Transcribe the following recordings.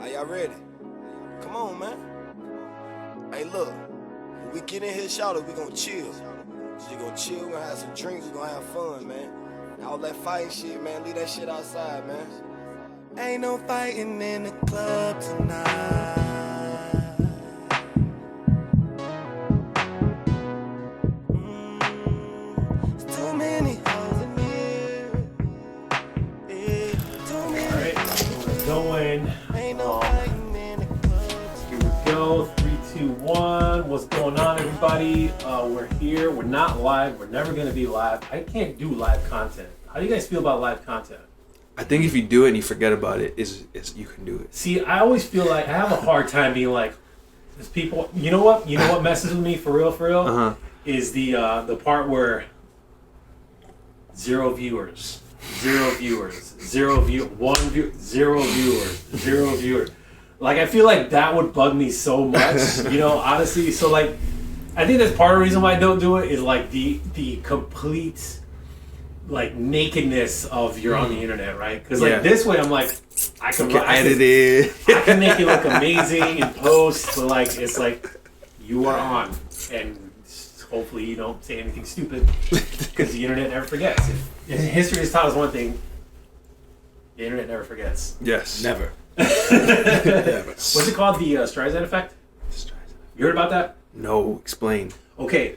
Are y'all ready? Come on, man. Hey, look. When we get in here, shout it, we gonna chill. Just gonna chill, we gonna have some drinks, we gonna have fun, man. All that fighting shit, man, leave that shit outside, man. Ain't no fighting in the club tonight. It's too many hoes in here. Yeah, too many. All right, we're going. Ain't no fighting in the club. Here we go. 3, 2, 1. What's going on, everybody? We're here. We're not live. We're never gonna be live. I can't do live content. How do you guys feel about live content? I think if you do it and you forget about it, is you can do it. See, I always feel like I have a hard time being like, there's people. You know what? You know what messes with me for real? Is the part where 0 viewers, 0 viewers, 0 view, 1 view, 0 viewers, 0 viewers. Like I feel like that would bug me so much. You know, honestly. So like, I think that's part of the reason why I don't do it is like the complete like nakedness of you're on the internet, right? Because like this way, I'm like, I can edit it. I can make it look amazing in post, but like it's like you are on, and hopefully you don't say anything stupid because the internet never forgets. If history has taught us one thing, the internet never forgets. Yes. Never. What's it called? The Streisand Effect? You heard about that? No, explain. Okay.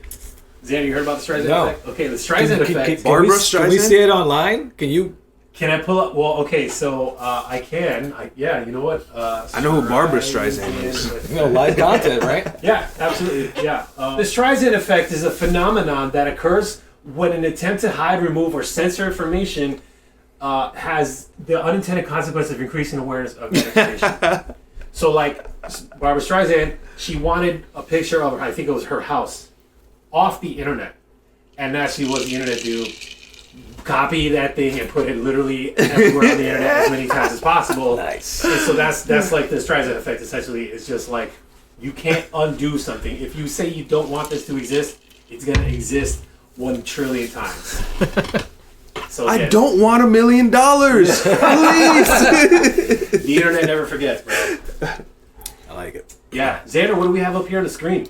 Xander, you heard about the Streisand No. Effect? Okay, the Streisand Effect. Barbara Can we Streisand? see it online? Can you? Can I pull up? Well, okay, so I can. Yeah, you know what? I know who Barbara Streisand is. Live content, right? Yeah, absolutely. Yeah. The Streisand Effect is a phenomenon that occurs when an attempt to hide, remove, or censor information has the unintended consequence of increasing awareness of that information. So, like, Barbara Streisand, she wanted a picture of her, I think it was her house, off the internet. And actually what the internet do, copy that thing and put it literally everywhere on the internet as many times as possible. Nice. And so that's like the Streisand Effect essentially. It's just like you can't undo something. If you say you don't want this to exist, it's gonna exist 1 trillion times. So I don't want $1 million. Please. The internet never forgets, bro. I like it. Yeah. Xander, what do we have up here on the screen?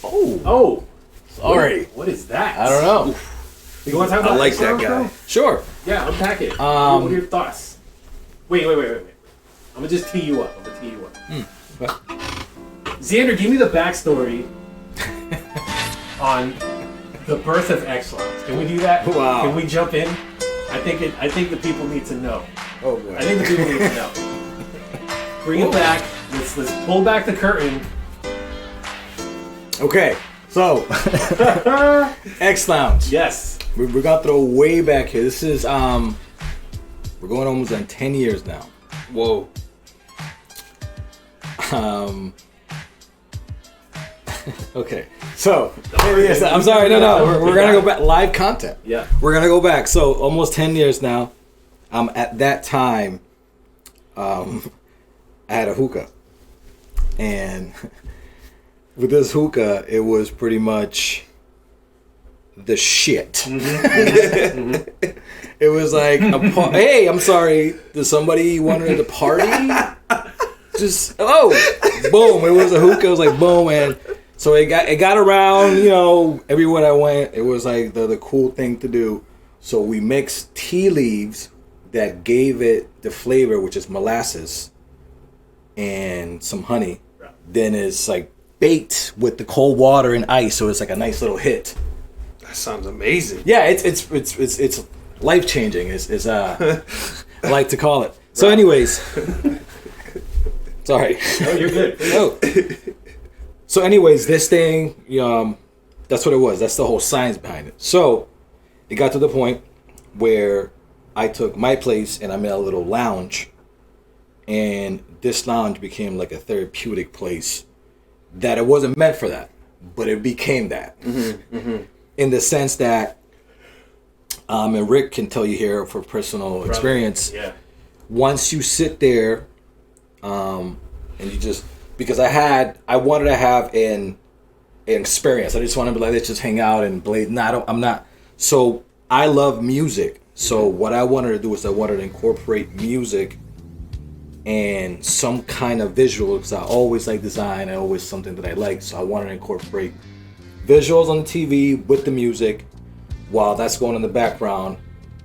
Oh, sorry. What is that? I don't know. You want to talk about I like that Xlounge, guy. bro? Sure. Yeah, unpack it. What are your thoughts? Wait. I'm gonna just tee you up. Okay. Xander, give me the backstory on the birth of Xlounge. Can we do that? Wow. Can we jump in? I think the people need to know. Oh boy. I think the people need to know. Bring it back. Let's pull back the curtain. Okay. So, Xlounge. Yes. We're gonna throw way back here. This is we're going almost on 10 years now. Whoa. Okay. So, I'm sorry. No. We're gonna go back. Live content. Yeah. We're gonna go back. So almost 10 years now. At that time, I had a hookah, and with this hookah, it was pretty much the shit. Mm-hmm. It was like, hey, I'm sorry. Does somebody wanted to party? Just boom! It was a hookah. It was like boom, and so it got around. You know, everywhere I went, it was like the cool thing to do. So we mixed tea leaves that gave it the flavor, which is molasses, and some honey. Right. Then it's like baked with the cold water and ice, so it's like a nice little hit. That sounds amazing. Yeah, it's life changing. Is I like to call it. So, anyways, sorry. No, you're good. Oh. So, anyways, this thing, that's what it was. That's the whole science behind it. So, it got to the point where I took my place and I made a little lounge, and this lounge became like a therapeutic place. That it wasn't meant for that, but it became that. In the sense that, and Rick can tell you here for personal experience. Yeah. Once you sit there, and you just, because I wanted to have an experience. I just wanted to be like, let's just hang out and play. No, I'm not. So I love music. So what I wanted to do is I wanted to incorporate music and some kind of visual, because I always like design. I always something that I like, so I wanted to incorporate visuals on the TV with the music while that's going in the background.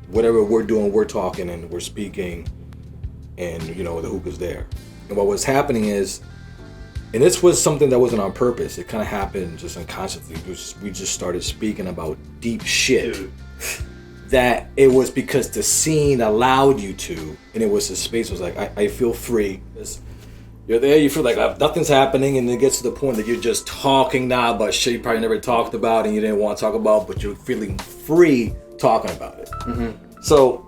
Whatever we're doing, we're talking and we're speaking, and the hookah's there. And what was happening is, and this was something that wasn't on purpose. It kind of happened just unconsciously. We just started speaking about deep shit. Dude. That it was because the scene allowed you to, and it was the space was like, I feel free. You're there, you feel like nothing's happening, and it gets to the point that you're just talking now about shit you probably never talked about and you didn't want to talk about, but you're feeling free talking about it. Mm-hmm. So,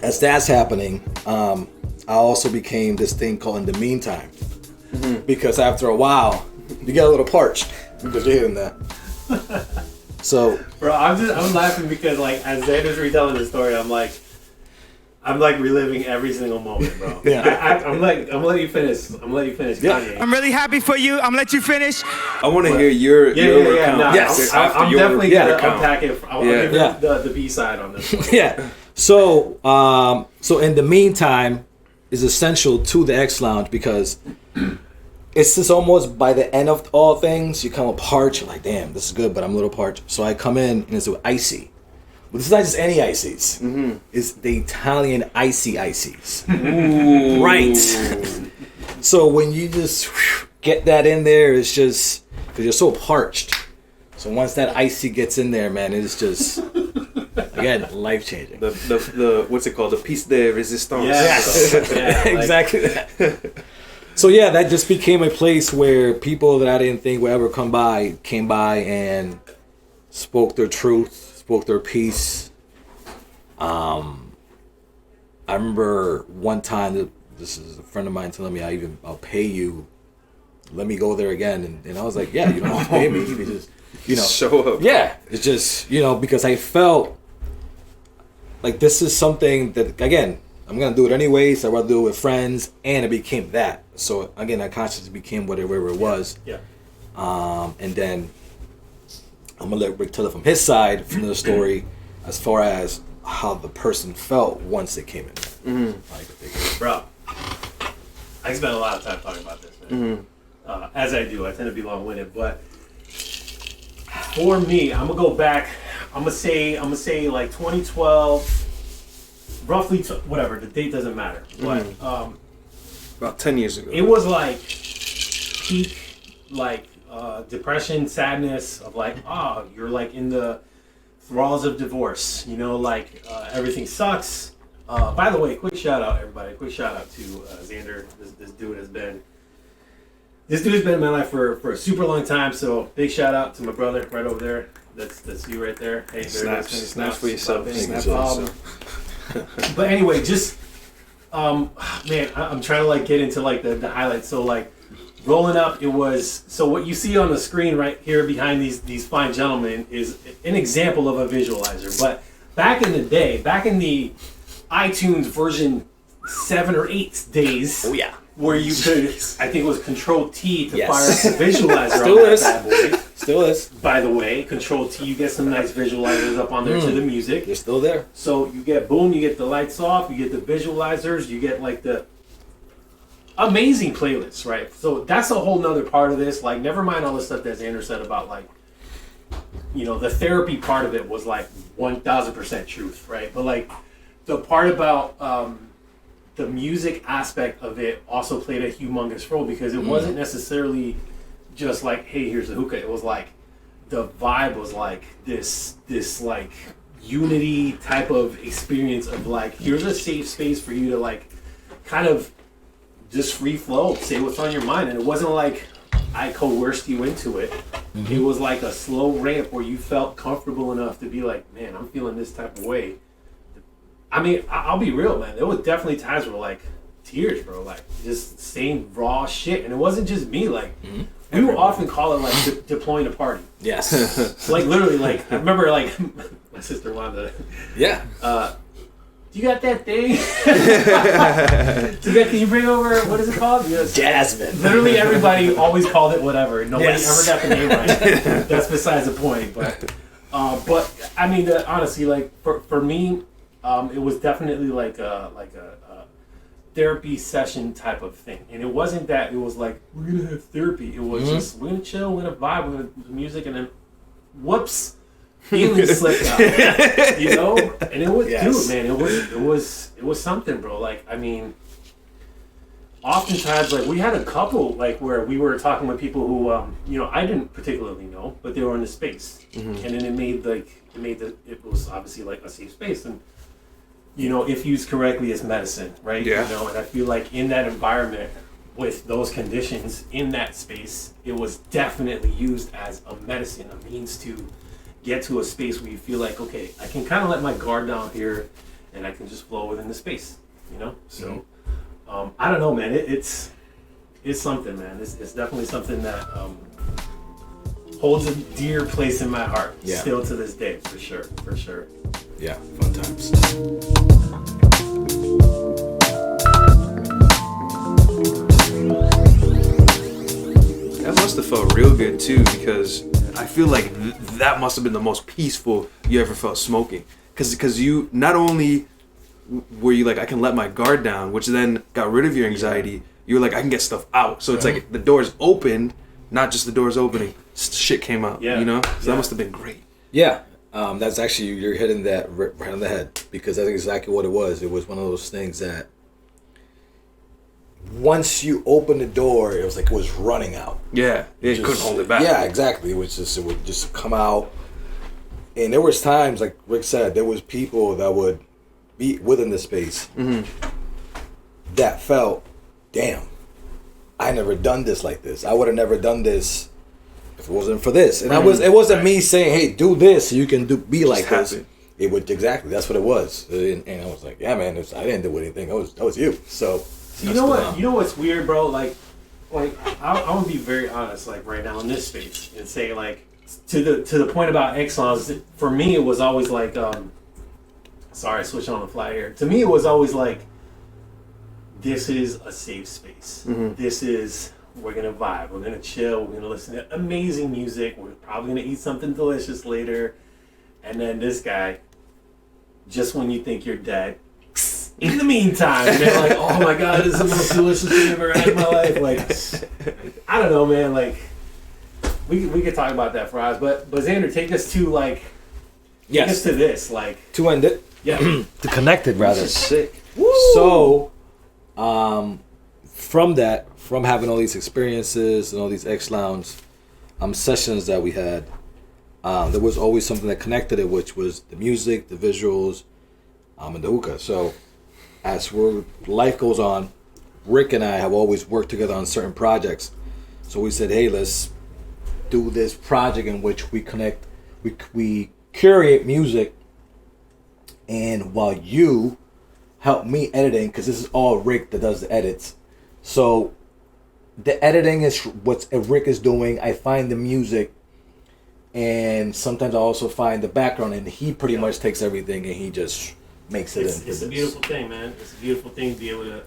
as that's happening, I also became this thing called In the Meantime. Mm-hmm. Because after a while, you get a little parched because you're hitting that. So, bro, I'm laughing because as Xander's retelling the story, I'm reliving every single moment, bro. Yeah. I'm gonna let you finish. Yeah. Kanye. I'm really happy for you. I'm gonna let you finish. I want to hear your account. No, yes, I'm definitely gonna unpack it. I'll give you the B side on this one. Yeah. So In the Meantime is essential to the Xlounge because it's just almost by the end of all things, you come up parched. You're like, damn, this is good, but I'm a little parched. So I come in and it's with icy. But this is not just any ices. Mm-hmm. It's the Italian icy ices. Ooh. Right. So when you just get that in there, it's just, because you're so parched. So once that icy gets in there, man, it's just, again, life-changing. The what's it called? The piece de resistance. Yes. Exactly that. So yeah, that just became a place where people that I didn't think would ever come by came by and spoke their truth, spoke their piece. I remember one time, this is a friend of mine telling me, I'll pay you, let me go there again, and I was like, yeah, you don't have to pay me, you can just, show up. Yeah, it's just, because I felt like this is something that, again, I'm going to do it anyways. I'd rather do it with friends. And it became that. So, again, that consciously became whatever it was. Yeah. And then I'm going to let Rick tell it from his side, from the story, as far as how the person felt once it came in. Mm-hmm. Bro, I spent a lot of time talking about this, man. Mm-hmm. As I do. I tend to be long-winded. But for me, I'm going to go back. I'm going to say 2012... roughly, whatever, the date doesn't matter. But about 10 years ago. It was peak, depression, sadness of you're in the thralls of divorce. Everything sucks. By the way, quick shout out, everybody. Quick shout out to Xander. This dude has been in my life for a super long time. So big shout out to my brother right over there. That's you right there. Hey, snaps for yourself. But anyway, just man, I'm trying to get into the highlights. So rolling up, it was, so what you see on the screen right here behind these fine gentlemen is an example of a visualizer. But back in the day, back in the iTunes version 7 or 8 days, where you could, I think it was Control T to fire up the visualizer. Still on is. That bad boy. Still is. By the way, Control T, you get some nice visualizers up on there to the music. They're still there. So you get you get the lights off, you get the visualizers, you get the amazing playlists, right? So that's a whole nother part of this. Never mind all the stuff that Xander said about the therapy part of it was 1000% truth, right? But the part about the music aspect of it also played a humongous role because it wasn't necessarily just hey, here's the hookah. It was the vibe was this unity type of experience of here's a safe space for you to kind of just free flow, say what's on your mind. And it wasn't I coerced you into it. Mm-hmm. It was a slow ramp where you felt comfortable enough to be man, I'm feeling this type of way. I mean, I'll be real, man. There was definitely times where tears, bro, just saying raw shit. And it wasn't just me, we would often call it deploying a party. Yes. Literally, I remember my sister Wanda. Yeah. Do you got that thing? Can you bring over, what is it called? Yes. Jasmine. Literally everybody always called it whatever. Nobody ever got the name right. That's besides the point. But I mean, honestly, for me, it was definitely therapy session type of thing. And it wasn't that it was like, we're going to have therapy. It was just, we're going to chill, we're going to vibe, we're going to do music, and then, whoops, feelings slipped out. You know? And it was, dude, man, it was something, bro. Like, I mean, oftentimes, like, we had a couple, like, where we were talking with people who, you know, I didn't particularly know, but they were in the space. And then it was obviously, like, a safe space. And, you know, if used correctly, it's medicine, right? Yeah. You know, and I feel like in that environment, with those conditions, in that space, it was definitely used as a medicine, a means to get to a space where you feel like, okay, I can kind of let my guard down here, and I can just flow within the space, you know? So, I don't know, man. It's something, man. It's definitely something that holds a dear place in my heart, still to this day, for sure. Yeah, fun times. That must have felt real good too, because I feel like that must have been the most peaceful you ever felt smoking. Because you not only were you like, I can let my guard down, which then got rid of your anxiety. You were like, I can get stuff out. So it's like the doors opened, not just the doors opening. Shit came out. Yeah. You know. So that must have been great. Yeah. That's actually, you're hitting that right on the head, because that's exactly what it was. It was one of those things that once you open the door, it was like it was running out. Yeah, it couldn't hold it back. Yeah, exactly. It would just come out. And there was times, like Rick said, there was people that would be within the space that felt, damn, I never done this like this. I would have never done this if it wasn't for this. And it wasn't me saying, hey, do this so you can be like this. It would, exactly, that's what it was. And I was like, yeah, man, I didn't do anything. That was you. So you know what? You know what's weird, bro? Like I want to be very honest, like right now in this space, and say like to the point about Xlounge. For me, it was always like, sorry, switch on the fly here. To me, it was always like, this is a safe space. This is, we're gonna vibe, we're gonna chill, we're gonna listen to amazing music, we're probably gonna eat something delicious later, and then this guy, just when you think you're dead, in the meantime, and they're like, oh my god, this is the most delicious thing I've ever had in my life. Like, I don't know, man. Like, we could talk about that for hours, but Xander, take us to like, take us to this, like, to end it, yeah, to connect it rather. This is sick. Woo! So, from having all these experiences and all these Xlounge sessions that we had, there was always something that connected it, which was the music, the visuals, and the hookah. So, as life goes on, Rick and I have always worked together on certain projects. So we said, hey, let's do this project in which we connect, we curate music, and while you help me editing, because this is all Rick that does the edits. So the editing is what Rick is doing. I find the music, and sometimes I also find the background, and he pretty much takes everything and he just makes it. It's a beautiful thing, man. It's a beautiful thing to be able to.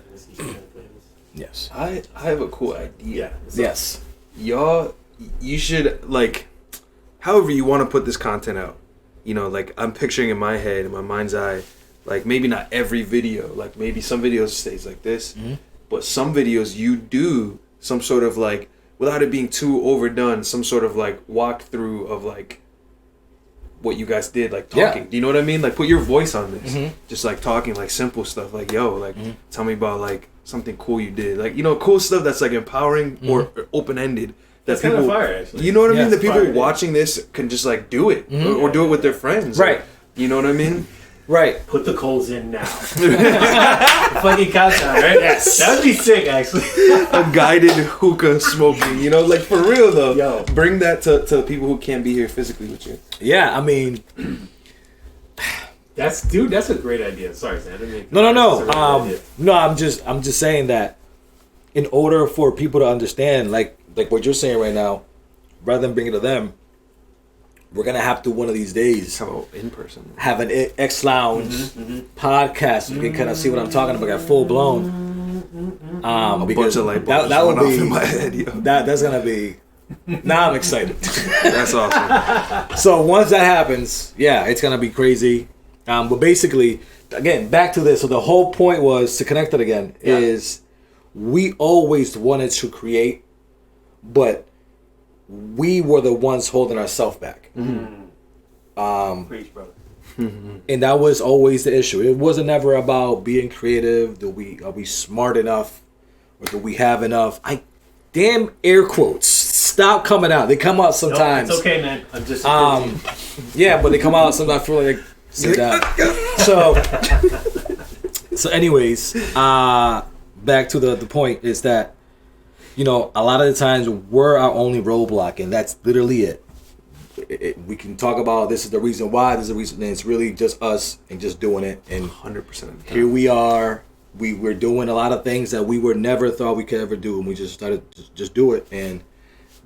Yes. I have a cool idea. Yes. Y'all, you should, like, however you want to put this content out. You know, like, I'm picturing in my head, in my mind's eye, like, maybe not every video. Like, maybe some videos stays like this. But some videos you do some sort of, like, without it being too overdone, some sort of, like, walkthrough of, like, what you guys did, like, talking. Do you know what I mean? Like, put your voice on this. Just, like, talking, like, simple stuff. Like, yo, like, tell me about, like, something cool you did. Like, you know, cool stuff that's, like, empowering or open-ended. That That's people, kind of fire, actually. you know what I mean? That people fire, watching this can just, like, do it. Or do it with their friends. Right. Like, you know what I mean? Right. Put the coals in now. Fucking countdown, right? Yes. That would be sick, actually. A guided hookah smoking, you know, like, for real though. Yo. Bring that to people who can't be here physically with you. Yeah, I mean, That's a great idea. Sorry, Sam. I didn't mean no. no. I'm just saying that in order for people to understand, like what you're saying right now, rather than bring it to them, we're gonna have to one of these days How about in person? have an Xlounge podcast. So you can kind of see what I'm talking about, full blown. Because Bunch of light bulbs that would went off be in my head, yo. that's gonna be. Now I'm excited. That's awesome. So once that happens, yeah, it's gonna be crazy. But basically, again, back to this. So the whole point was to connect it again. Is we always wanted to create, but we were the ones holding ourselves back. Preach, brother. And that was always the issue. It wasn't ever about being creative. Are we smart enough, or do we have enough? Damn air quotes. Stop coming out. They come out sometimes. No, it's okay, man. I'm just. Yeah, but they come out sometimes. I feel like sit down. So anyways, back to the point is that, you know, a lot of the times we're our only roadblock, and that's literally it. We can talk about this is the reason why, this is the reason, and it's really just us and just doing it. And 100%. Here we are. We're doing a lot of things that we never thought we could ever do, and we just started just do it. And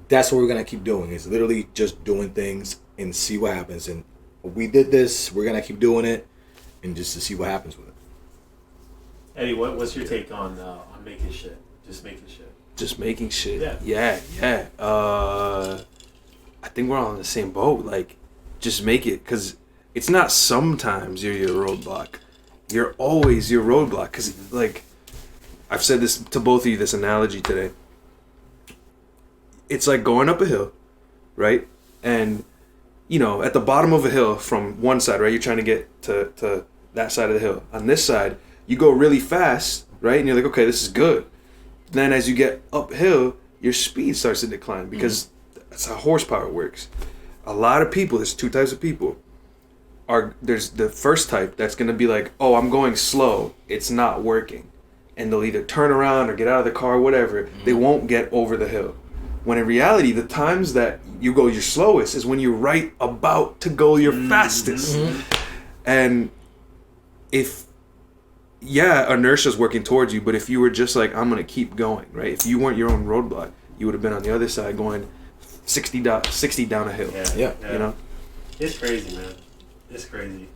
that's what we're gonna keep doing. Is literally just doing things and see what happens. And we did this. We're gonna keep doing it, and just to see what happens with it. Eddie, what's your take on making shit? Just making shit. Just making shit. Yeah. I think we're all on the same boat. Like, just make it, because it's not sometimes you're your roadblock. You're always your roadblock. Because, like, I've said this to both of you, this analogy today. It's like going up a hill, right? And, you know, at the bottom of a hill from one side, right? You're trying to get to that side of the hill. On this side, you go really fast, right? And you're like, okay, this is good. Then as you get uphill, your speed starts to decline because that's how horsepower works. A lot of people, there's two types of people. There's the first type that's going to be like, oh, I'm going slow. It's not working. And they'll either turn around or get out of the car, whatever. They won't get over the hill. When in reality, the times that you go your slowest is when you're right about to go your fastest. And inertia's working towards you, but if you were just like, I'm going to keep going, right? If you weren't your own roadblock, you would have been on the other side going 60 down a hill. Yeah. You know? It's crazy, man. It's crazy.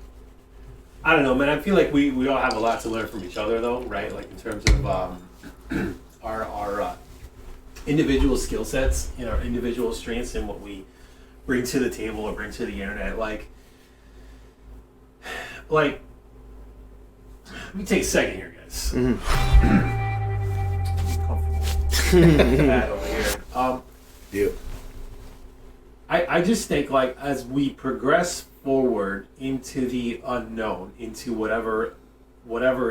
I don't know, man. I feel like we all have a lot to learn from each other, though, right? Like in terms of our individual skill sets and our individual strengths and what we bring to the table or bring to the internet. Like, let me take a second here, guys. Comfortable. Bad over here. Yeah. I just think, like, as we progress forward into the unknown, into whatever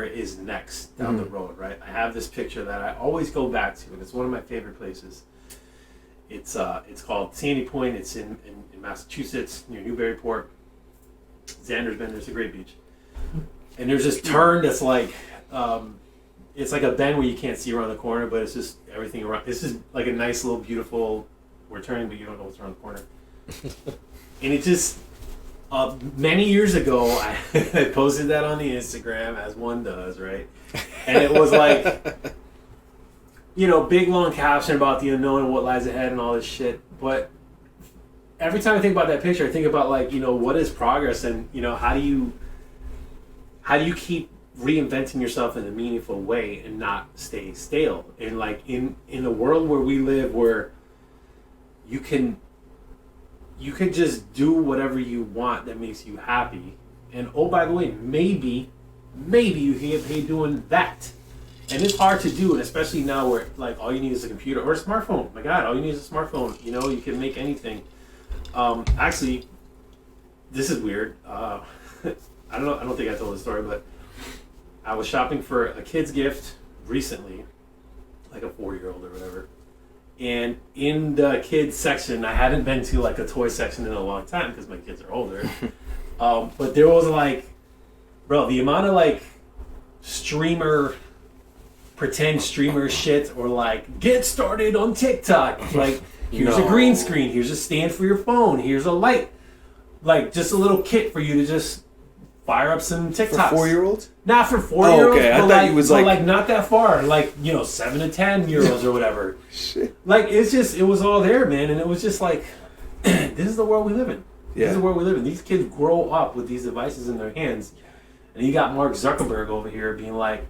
is next down the road, right? I have this picture that I always go back to, and it's one of my favorite places. It's called Sandy Point. It's in Massachusetts, near Newburyport. Xander's been there. It's a great beach. And there's this turn that's like, it's like a bend where you can't see around the corner, but it's just everything around. This is like a nice little beautiful, we're turning, but you don't know what's around the corner. And it just, many years ago, I posted that on the Instagram, as one does, right? And it was like, you know, big long caption about the unknown and what lies ahead and all this shit. But every time I think about that picture, I think about, like, you know, what is progress, and, you know, how do you keep reinventing yourself in a meaningful way and not stay stale? And, like, in the world where we live, where you can just do whatever you want that makes you happy, and oh, by the way, maybe you can get paid doing that. And it's hard to do, and especially now where, like, all you need is a computer or a smartphone. My God, all you need is a smartphone. You know, you can make anything. Actually, this is weird. I don't think I told the story, but I was shopping for a kid's gift recently, like a 4-year-old or whatever. And in the kids section, I hadn't been to, like, a toy section in a long time because my kids are older. But there was, like, bro, the amount of, like, pretend streamer shit, or like, get started on TikTok. Like, here's a green screen, here's a stand for your phone, here's a light. Like, just a little kit for you to just fire up some TikToks. For 4-year-olds? Not for 4-year-olds. Okay. I thought like, you was but like not that far. Like, you know, 7 to 10-year-olds or whatever. Shit. Like, it was all there, man. And it was just like, this is the world we live in. Yeah. This is the world we live in. These kids grow up with these devices in their hands. And you got Mark Zuckerberg over here being like,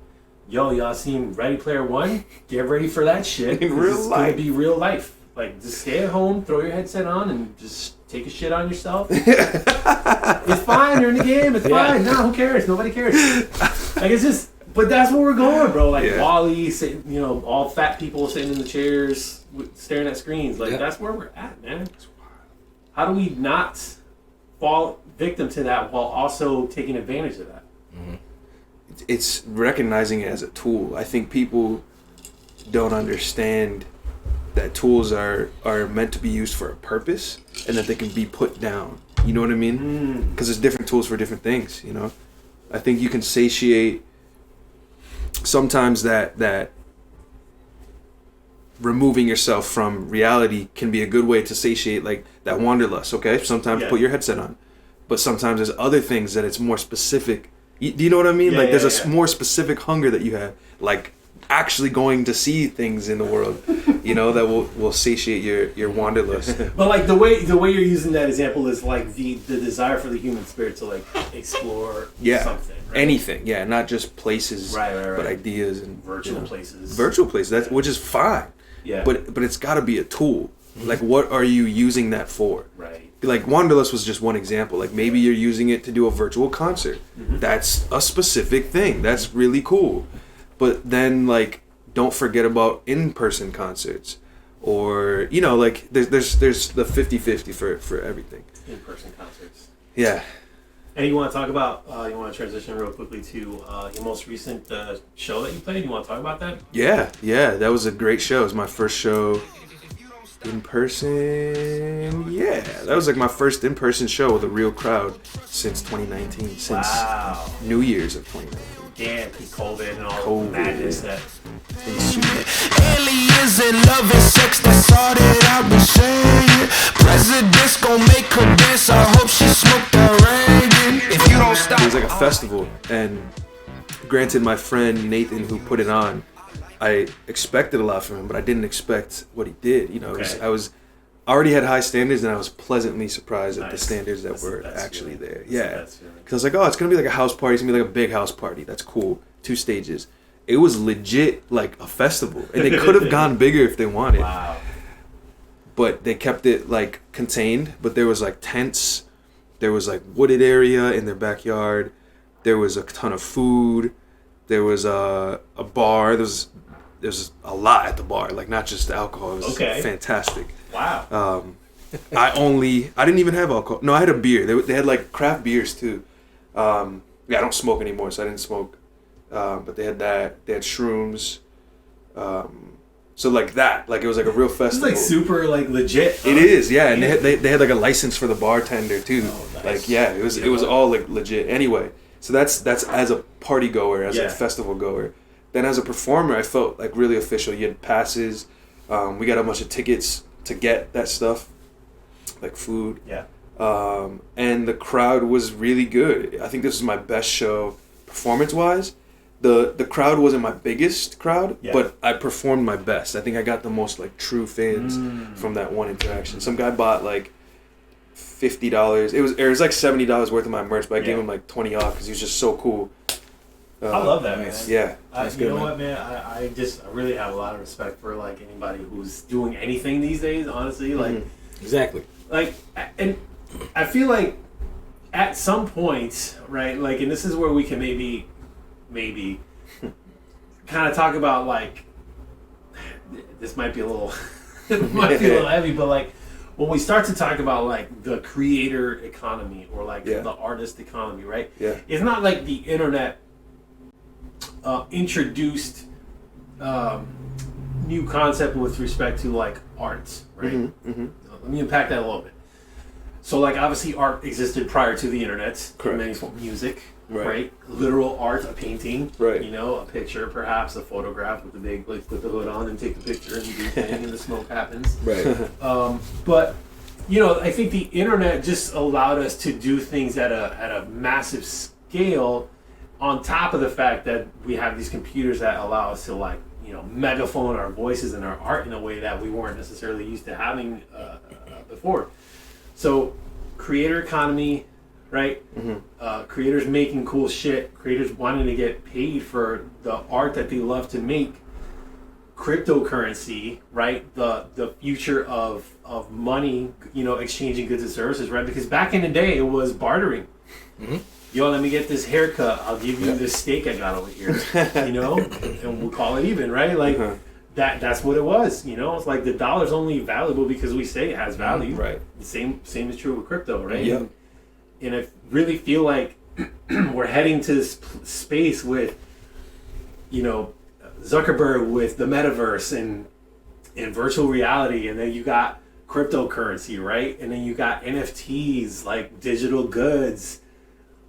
yo, y'all seen Ready Player One? Get ready for that shit. In real It's life. going to be real life. Like, just stay at home, throw your headset on, and just take a shit on yourself. It's fine. You're in the game. It's fine. No, who cares? Nobody cares. Like, it's just. But that's where we're going, bro. Like Wally, sitting, all fat people sitting in the chairs, staring at screens. Like that's where we're at, man. How do we not fall victim to that while also taking advantage of that? Mm-hmm. It's recognizing it as a tool. I think people don't understand that tools are meant to be used for a purpose and that they can be put down. You know what I mean? Because there's different tools for different things. I think you can satiate. Sometimes that removing yourself from reality can be a good way to satiate like that wanderlust. Okay, sometimes put your headset on, but sometimes there's other things that it's more specific. Do you know what I mean? There's a more specific hunger that you have, like actually going to see things in the world, that will satiate your wanderlust. But like the way you're using that example is like the desire for the human spirit to like explore something. Right? Anything, not just places, right. But ideas and virtual places. Virtual places, which is fine. Yeah. But it's got to be a tool. Mm-hmm. Like, what are you using that for? Right. Like, Wanderlust was just one example. Like, maybe you're using it to do a virtual concert. Mm-hmm. That's a specific thing. That's really cool. But then, like, don't forget about in-person concerts. Or, like, there's the 50-50 for everything. In-person concerts. Yeah. And you want to talk about, you want to transition real quickly to your most recent show that you played? You want to talk about that? Yeah, that was a great show. It was my first show in person. Yeah, that was like my first in-person show with a real crowd since 2019, since New Year's of 2019. Yeah, COVID and all the madness that... Aliens and love and sex, that's all that I've been saying. President's gon' make her dance, I hope she smoked the Reagan. If you don't stop. It was like a festival, and granted, my friend Nathan, who put it on, I expected a lot from him, but I didn't expect what he did. I already had high standards, and I was pleasantly surprised at the standards that were actually there. Yeah, because I was like, oh, it's gonna be like a house party. It's gonna be like a big house party. That's cool. 2 stages. It was legit like a festival, and they could have gone bigger if they wanted. Wow. But they kept it like contained. But there was like tents. There was like wooded area in their backyard. There was a ton of food. There was a bar. There's a lot at the bar, like not just alcohol. It was fantastic. Wow. I didn't even have alcohol. No, I had a beer. They had like craft beers too. I don't smoke anymore, so I didn't smoke. But they had that. They had shrooms. So like that, like it was like a real festival. It's like super like legit. It is, yeah. And they had like a license for the bartender too. Oh, nice. Like it was all like legit. Anyway, so that's as a party goer, as a festival goer. Then as a performer, I felt like really official. You had passes. We got a bunch of tickets to get that stuff, like food. Yeah. And the crowd was really good. I think this was my best show performance-wise. The crowd wasn't my biggest crowd, but I performed my best. I think I got the most like true fans from that one interaction. Some guy bought like $50. It was like $70 worth of my merch, but I gave him like $20 off because he was just so cool. I love that, man. Yeah. You know what, man? I really have a lot of respect for like anybody who's doing anything these days. Honestly, like exactly. Like, and I feel like at some point, right? Like, and this is where we can maybe kind of talk about like this might be a little heavy, but like when we start to talk about like the creator economy or like the artist economy, right? Yeah. It's not like the internet introduced new concept with respect to like art, right? Let me unpack that a little bit. So like obviously art existed prior to the internet. Correct. Many forms, music, right? Literal art, a painting, right? You know, a picture, perhaps a photograph with the big, like put the hood on and take the picture and do the thing, and the smoke happens, right? But you know, I think the internet just allowed us to do things at a massive scale. On top of the fact that we have these computers that allow us to like, you know, megaphone our voices and our art in a way that we weren't necessarily used to having before. So, creator economy, right? Creators making cool shit. Creators wanting to get paid for the art that they love to make. cryptocurrency, right? The future of money, exchanging goods and services, right? Because back in the day, it was bartering. Mm-hmm. Yo, let me get this haircut. I'll give you this steak I got over here, and we'll call it even, right? Like that's what it was, It's like the dollar's only valuable because we say it has value. Right. The same is true with crypto, right? Yep. And I really feel like we're heading to this space with, Zuckerberg with the metaverse and virtual reality, and then you got cryptocurrency, right? And then you got NFTs, like digital goods.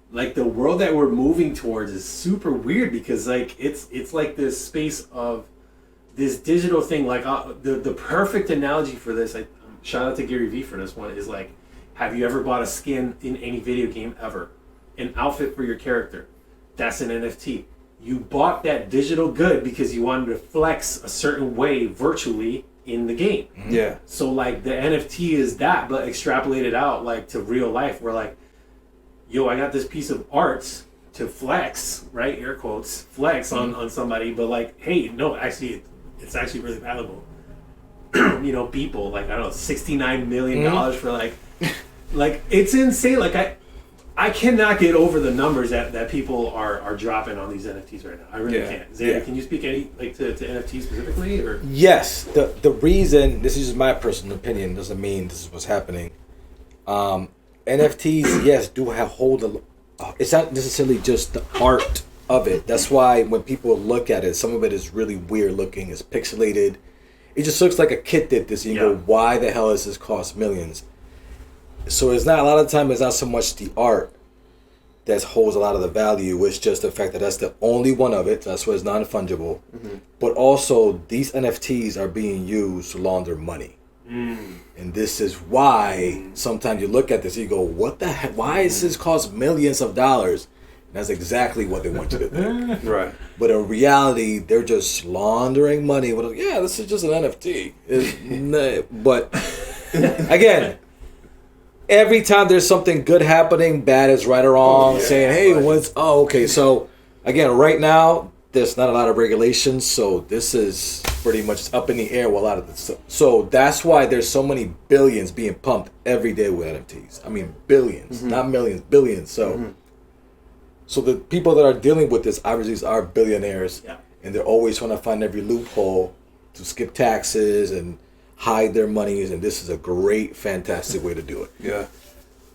Like the world that we're moving towards is super weird because like it's like this space of this digital thing. Like the perfect analogy for this, shout out to Gary Vee for this one, is like, have you ever bought a skin in any video game ever? An outfit for your character. That's an NFT. You bought that digital good because you wanted to flex a certain way virtually in the game. Yeah. So like the NFT is that, but extrapolated out like to real life. We're like, yo, I got this piece of art to flex, right? Air quotes, flex on somebody, but like, hey, no, actually, it's actually really valuable. People like, I don't know, $69 million for like it's insane. Like I cannot get over the numbers that people are dropping on these NFTs right now. I really can't. Xander, can you speak to NFTs specifically? Or yes, the reason, this is just my personal opinion, doesn't mean this is what's happening. NFTs, yes, do hold it's not necessarily just the art of it. That's why when people look at it, some of it is really weird looking. It's pixelated. It just looks like a kid did this. And you go, why the hell does this cost millions? So it's not, a lot of the time, it's not so much the art that holds a lot of the value. It's just the fact that that's the only one of it. That's why it's non-fungible. Mm-hmm. But also, these NFTs are being used to launder money. And this is why sometimes you look at this and you go, what the heck? Why does this cost millions of dollars? And that's exactly what they want you to think. Right. But in reality, they're just laundering money. This is just an NFT. But again, every time there's something good happening, bad is right or wrong, saying, hey, okay. So again, right now, there's not a lot of regulations, so this is pretty much up in the air with a lot of this stuff. So that's why there's so many billions being pumped every day with NFTs. I mean, billions, not millions, billions. So, so the people that are dealing with this obviously are billionaires, and they're always trying to find every loophole to skip taxes and hide their monies. And this is a great, fantastic way to do it. Yeah.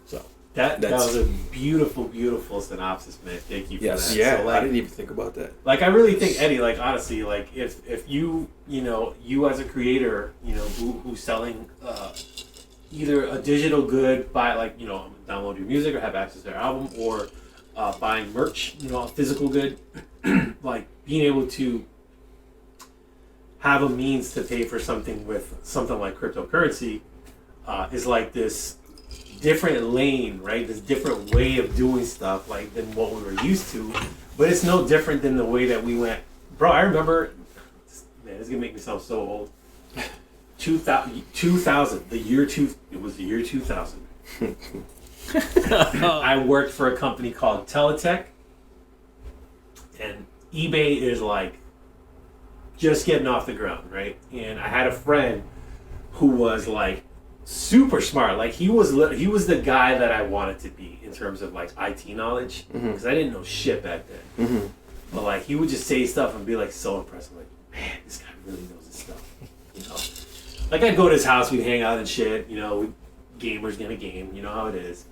So that was a beautiful, beautiful synopsis, man. Thank you for that. Yeah, so, I didn't even think about that. Like, I really think, Eddie, like, honestly, like, if you as a creator, who's selling either a digital good by, like, download your music or have access to their album, or buying merch, a physical good, like, being able to have a means to pay for something with something like cryptocurrency is like this different lane, right? This different way of doing stuff, like, than what we were used to. But it's no different than the way that we went. Bro, I remember, man, this is gonna make me sound so old. 2000, it was the year 2000. I worked for a company called Teletech, and eBay is like just getting off the ground, right? And I had a friend who was like super smart. Like he was the guy that I wanted to be in terms of like IT knowledge, because I didn't know shit back then. But like he would just say stuff and be like so impressed. I'm like, man, this guy really knows his stuff. Like I'd go to his house, we'd hang out and shit. Gamers gonna game. You know how it is.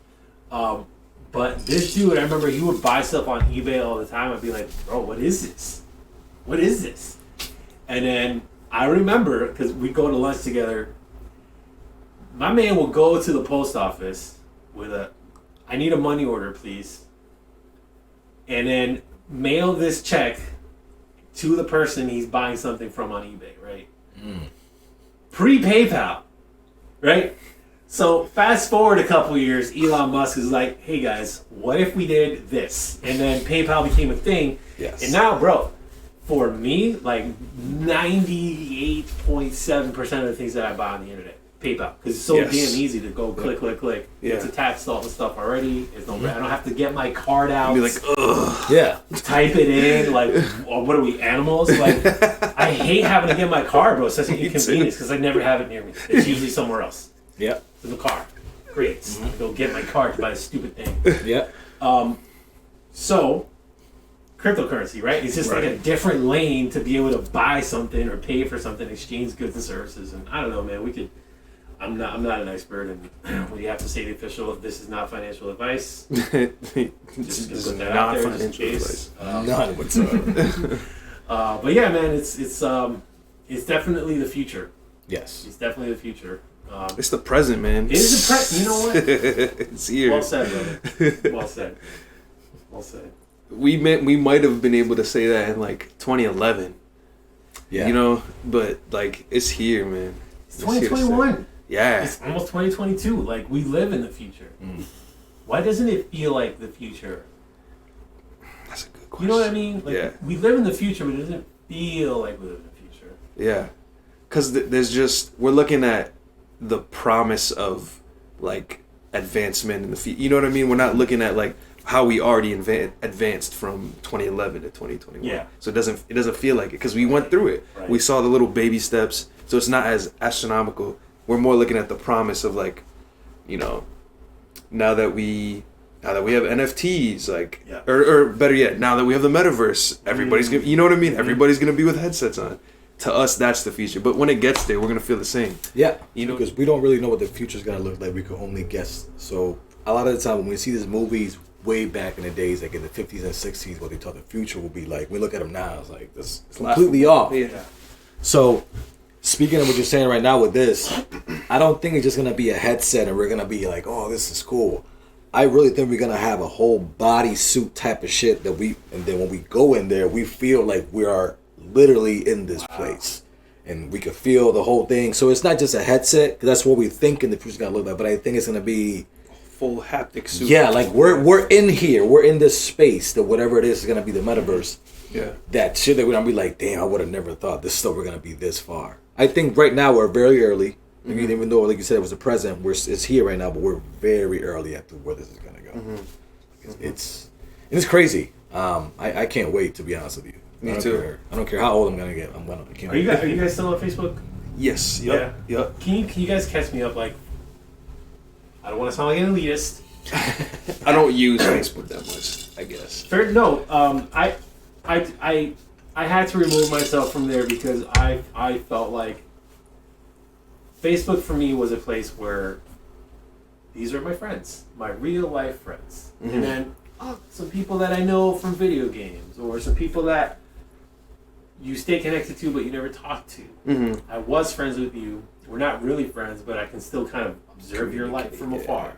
But this dude, I remember he would buy stuff on eBay all the time. I'd be like, bro, what is this? What is this? And then I remember, because we'd go to lunch together, my man will go to the post office with I need a money order, please. And then mail this check to the person he's buying something from on eBay, right? Pre-PayPal, right? So fast forward a couple years, Elon Musk is like, hey guys, what if we did this? And then PayPal became a thing. Yes. And now, bro, for me, like 98.7% of the things that I buy on the internet, PayPal, because it's so damn easy to go click. Yeah. It's attached to all the stuff already. I don't have to get my card out. Be like, ugh. Yeah. Type it in. Like, what are we, animals? Like, I I hate having to get my car, bro. It's such an Me too. inconvenience because I never have it near me. It's usually somewhere else. Yep. In the car. Great. Go get my car to buy a stupid thing. Yep. So, cryptocurrency, right? It's just like a different lane to be able to buy something or pay for something, exchange goods and services. And I don't know, man. We could. I'm not an expert, and we have to say the official. This is not financial advice. Just This to is put that not out there, just in financial case. advice. None whatsoever. But yeah, man, it's definitely the future. Yes. It's definitely the future. It's the present, man. It is the You know what? It's here. Well said, brother. Well said. Well said. We might have been able to say that in like 2011. Yeah. You know, but like it's here, man. It's 2021. Yeah. It's almost 2022. Like, we live in the future. Why doesn't it feel like the future? That's a good question. You know what I mean? Like, Yeah. we live in the future, but it doesn't feel like we live in the future. Yeah. Because there's just, we're looking at the promise of like advancement in the future. You know what I mean? We're not looking at like how we already advanced from 2011 to 2021. Yeah. So it doesn't feel like it because we went through it. Right. We saw the little baby steps. So it's not as astronomical. We're more looking at the promise of like, you know, now that we have NFTs, like, Yeah. or better yet, now that we have the metaverse, everybody's gonna, you know what I mean? Everybody's gonna be with headsets on. To us, that's the future. But when it gets there, we're gonna feel the same. Yeah, You know- because we don't really know what the future's gonna look like. We can only guess. So a lot of the time when we see these movies way back in the days, like in the 50s and 60s, what they thought the future will be like, we look at them now, it's like this it's completely off. Yeah. So speaking of what you're saying right now with this, I don't think it's just gonna be a headset and we're gonna be like, oh, this is cool. I really think we're gonna have a whole body suit type of shit and then when we go in there, we feel like we are literally in this place, and we can feel the whole thing. So it's not just a headset, because that's what we think in the future's gonna look like. But I think it's gonna be Full haptic suit. yeah, like we're in here, we're in this space that whatever it is gonna be the metaverse. Yeah. That shit that we're gonna be like, damn, I would have never thought this stuff we're gonna be this far. I think right now we're very early. I mean, even though, like you said, it was the present, it's here right now, but we're very early at where this is gonna go. It's crazy. I can't wait, to be honest with you. Me too. I don't care how old I'm gonna get. I can't Are you wait. guys still on Facebook? Yes. Yep. Yeah. Yep. Can you guys catch me up? Like, I don't want to sound like an elitist. I don't use Facebook that much, I guess. Fair, no. I had to remove myself from there because I felt like Facebook for me was a place where these are my friends, my real life friends, and then some people that I know from video games, or some people that you stay connected to but you never talk to. I was friends with you. We're not really friends, but I can still kind of observe your life from afar.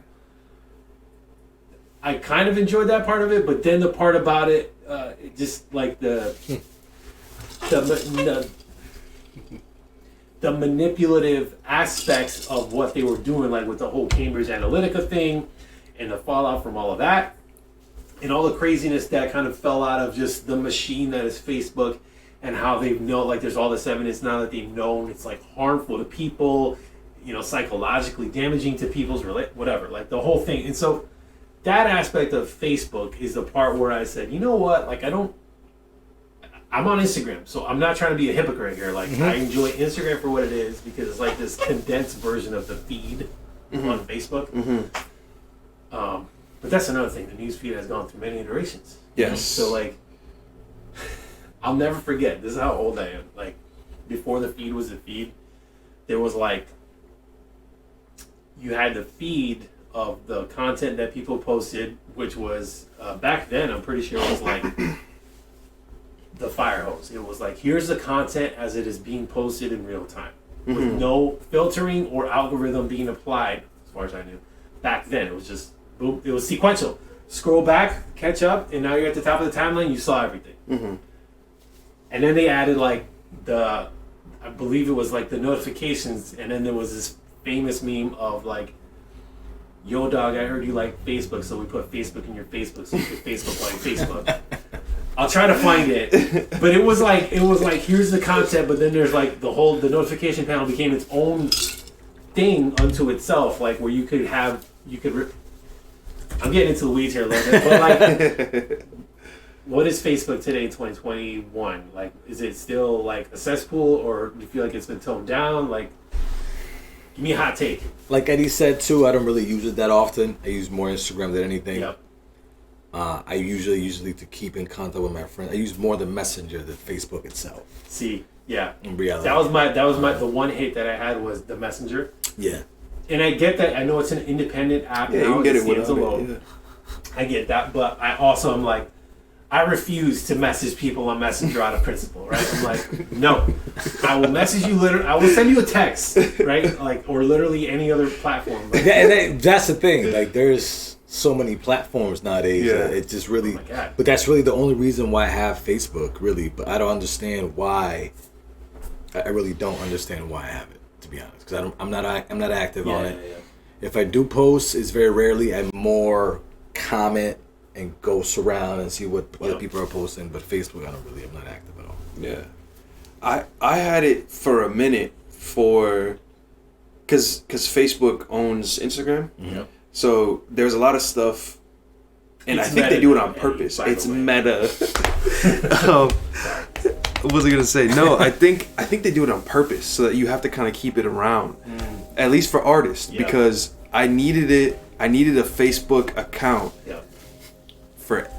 I kind of enjoyed that part of it, but then the part about it, just like the manipulative aspects of what they were doing, like with the whole Cambridge Analytica thing and the fallout from all of that, and all the craziness that kind of fell out of just the machine that is Facebook, and how they've known, like there's all this evidence now that they've known it's like harmful to people, you know, psychologically damaging to people's whatever, like the whole thing. And so that aspect of Facebook is the part where I said, you know what, like I'm on Instagram, so I'm not trying to be a hypocrite here. Like I enjoy Instagram for what it is because it's like this condensed version of the feed on Facebook. But that's another thing. The news feed has gone through many iterations. Yes. So like, I'll never forget. This is how old I am. Like, before the feed was a feed, there was like, you had the feed of the content that people posted, which was back then. I'm pretty sure it was like the fire hose. It was like, here's the content as it is being posted in real time, with no filtering or algorithm being applied, as far as I knew. Back then, it was just boom. It was sequential. Scroll back, catch up, and now you're at the top of the timeline. You saw everything. And then they added like I believe it was like the notifications, and then there was this famous meme of like, yo dog, I heard you like Facebook, so we put Facebook in your Facebook so you could Facebook like Facebook. I'll try to find it. But it was like here's the content, but then there's like the notification panel became its own thing unto itself, like where you could I'm getting into the weeds here a little bit, but like what is Facebook today in 2021? Like, is it still like a cesspool, or do you feel like it's been toned down? Like, give me a hot take. Like Eddie said too, I don't really use it that often. I use more Instagram than anything. Yep. I usually to keep in contact with my friends, I use more the Messenger than Facebook itself. See, yeah. In reality, that was my the one hate that I had was the Messenger. Yeah. And I get that. I know it's an independent app now. You can get it stands without alone. it. Yeah. I get that, but I also am like, I refuse to message people on Messenger out of principle, right? I'm like, no, I will message you I will send you a text, right? Like, or literally any other platform. Like, That's the thing. Like, there's so many platforms nowadays. Yeah. It just really, oh my God. but that's really the only reason why I have Facebook, really. But I don't understand why. I really don't understand why I have it, to be honest, because I'm not active on it. Yeah. If I do post, it's very rarely. I more comment and ghost around and see what other people are posting. But Facebook, I'm not active at all. Yeah, I had it for a minute because Facebook owns Instagram. Yep. So there's a lot of stuff, and It's I think meta, they do it on Eddie, purpose. by the It's way. meta. What was I gonna say? No, I think they do it on purpose so that you have to kind of keep it around, at least for artists, Yeah. because I needed it. I needed a Facebook account Yep.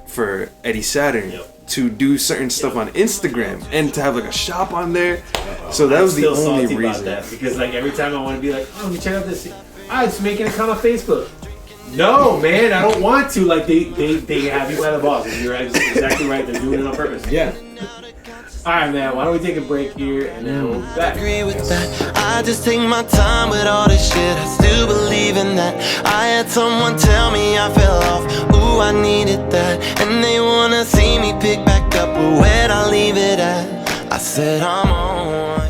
for Eddie Saturn Yep. to do certain stuff on Instagram and to have like a shop on there. So that was the still only salty about reason. that, because like every time I want to be like, oh, let me check out this. Just make an account on Facebook. No, man, I don't want to. Like they have you by the balls. You're exactly right. They're doing it on purpose. Yeah. All right, man. Why don't we take a break here and then we'll be back. Agree with that. I just take my time with all this shit. I still believe in that. I had someone tell me I fell off. Ooh, I needed that. And they wanna see me pick back up. But where'd I leave it at? I said I'm on.